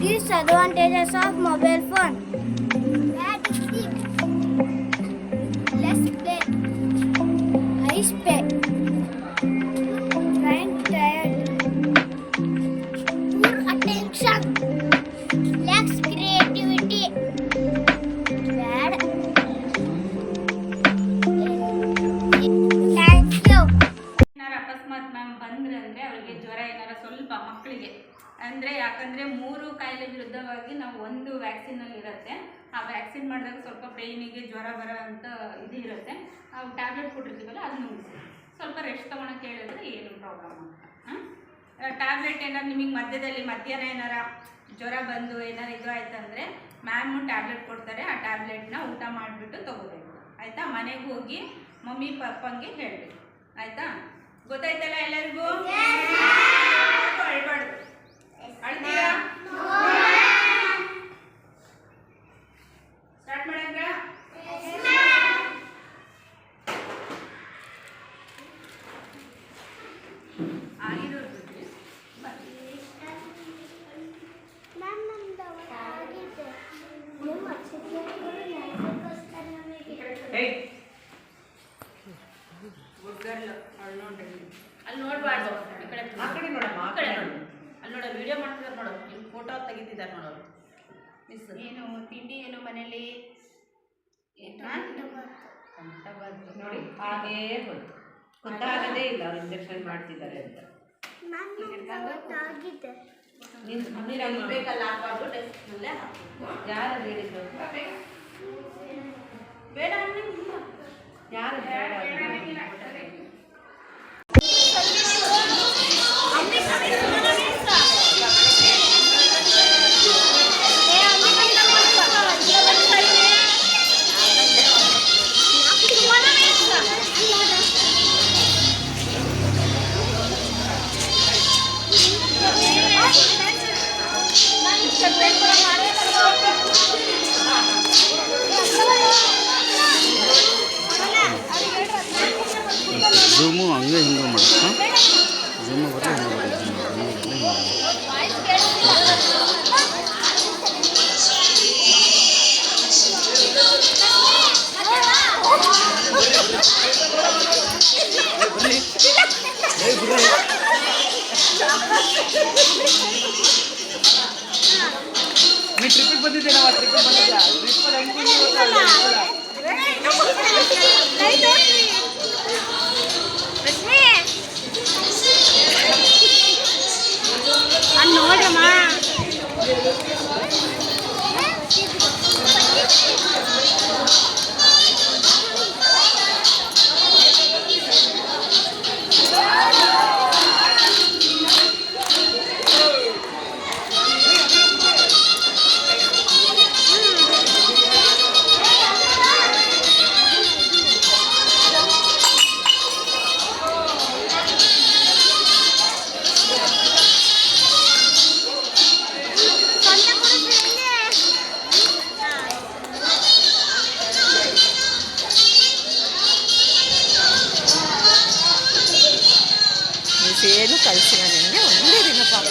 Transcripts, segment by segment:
Disadvantages of mobile phone. Bad sleep. Less play. High speed. Brain tired. Poor attention. Lacks creativity. Bad. Thank you. ಅಕಸ್ಮಾತ್ ma'am ಬಂದ್ರೆ ಅಂದರೆ ಅವರಿಗೆ ಜ್ವರ ಏನಾರ ಸ್ವಲ್ಪ ಮಕ್ಕಳಿಗೆ ಅಂದರೆ ಯಾಕಂದರೆ 3 ಕಾಯಿಲೆ ವಿರುದ್ಧವಾಗಿ ನಾವು ಒಂದು ವ್ಯಾಕ್ಸಿನಲ್ಲಿ ಇರುತ್ತೆ. ಆ ವ್ಯಾಕ್ಸಿನ್ ಮಾಡಿದಾಗ ಸ್ವಲ್ಪ ಬ್ರೈನಿಗೆ ಜ್ವರ ಬರೋ ಅಂತ ಇದು ಇರುತ್ತೆ. ನಾವು ಟ್ಯಾಬ್ಲೆಟ್ ಕೊಟ್ಟಿರ್ತೀವಲ್ಲ ಅದು ಮುಗಿಸಿ ಸ್ವಲ್ಪ ರೆಸ್ಟ್ ತೊಗೊಳಕ್ಕೆ ಹೇಳಿದ್ರೆ ಏನು ಪ್ರಾಬ್ಲಮ್ ಅಂತ. ಟ್ಯಾಬ್ಲೆಟ್ ಏನಾರು ನಿಮಗೆ ಮಧ್ಯಾಹ್ನ ಏನಾರ ಜ್ವರ ಬಂದು ಏನಾರು ಇದು ಆಯ್ತಂದರೆ ಮ್ಯಾಮು ಟ್ಯಾಬ್ಲೆಟ್ ಕೊಡ್ತಾರೆ. ಆ ಟ್ಯಾಬ್ಲೆಟ್ನ ಊಟ ಮಾಡಿಬಿಟ್ಟು ತೊಗೋಬೇಕು ಆಯಿತಾ. ಮನೆಗೆ ಹೋಗಿ ಮಮ್ಮಿ ಪಪ್ಪಂಗೆ ಹೇಳಬೇಕು ಆಯಿತಾ. ಗೊತ್ತಾಯ್ತಲ್ಲ ಎಲ್ಲರಿಗೂ? ಅಳ್ಬಾರ್ದು. ಅಳ್ತೀರಾ? ಸ್ಟಾರ್ಟ್ ಮಾಡಂಗ? ಅಲ್ಲಿ ನೋಡ್ಬಾರ್ದು. ಆ ಕಡೆ ನೋಡಮ್ಮ, ಆ ಕಡೆ ನೋಡು. ಅಲ್ಲಿ ನೋಡ ವಿಡಿಯೋ ಮಾಡ್ತಿದ್ದಾರೆ ನೋಡು, ನಿಮ್ಮ ಫೋಟೋ ತೆಗಿತಿದ್ದಾರೆ ನೋಡೋರು. ಏನು ತಿಂಡಿ ಏನು ಮನೇಲಿ ನೋಡಿ ಹಾಗೇ ಬಂತು, ಗೊತ್ತಾಗದೇ ಇಲ್ಲ ಅವ್ರು ಇಂಜೆಕ್ಷನ್ ಮಾಡ್ತಿದ್ದಾರೆ ಅಂತ. ಬೇಕಲ್ಲ ಹಾಕ್ಬಾರ್ದು, ಡೆಸ್ಕ್ನಲ್ಲೇ ಹಾಕಬೇಕು. ಯಾರು ಹೇಳಿದ್ರು? ಬೇಡ ಯಾರು ಝೂಮು ಹಂಗೆ ಹಿಂಗೆ ಮಾಡುತ್ತಾ ಝೂಮು ಬರಲಿ ಹಿಂಗೆ ಬರಲಿ ನೀ ಟ್ರಿಪ್ಪಿಗೆ ಬಂದಿದ್ದೆ ನಾವು ಟ್ರಿಪ್ಪಿಗೆ ಬಂದಿದ್ದೆ ಟ್ರಿಪ್ಪಲ್ಲಿ ಏನು ಕಳಿಸಿಲ್ಲ ನನಗೆ ಒಂದೇ ದಿನ ಪಾಪ.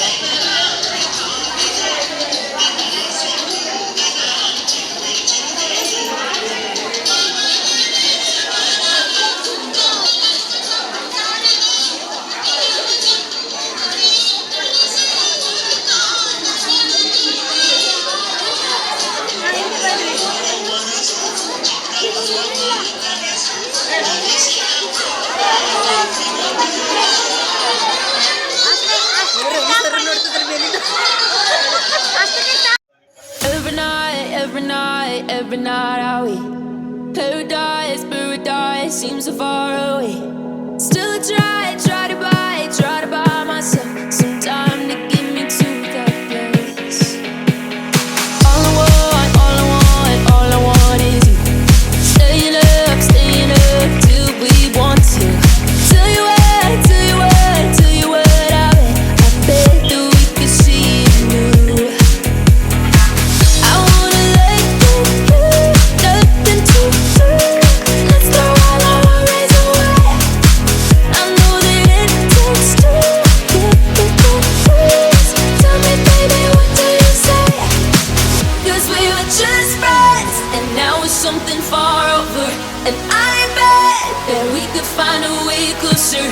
Every night are we paradise seems so far away. Still I try to buy myself some time to get me to that place. All I want is you. Staying up till we want to. Tell you what, I bet that we could see it new. I wanna let go, nothing to do. Let's go while our rays away. I know that it takes two to get the place. Tell me, baby, what do you say? 'Cause we were just friends, and now it's something far over. And I bet that we could find a way closer.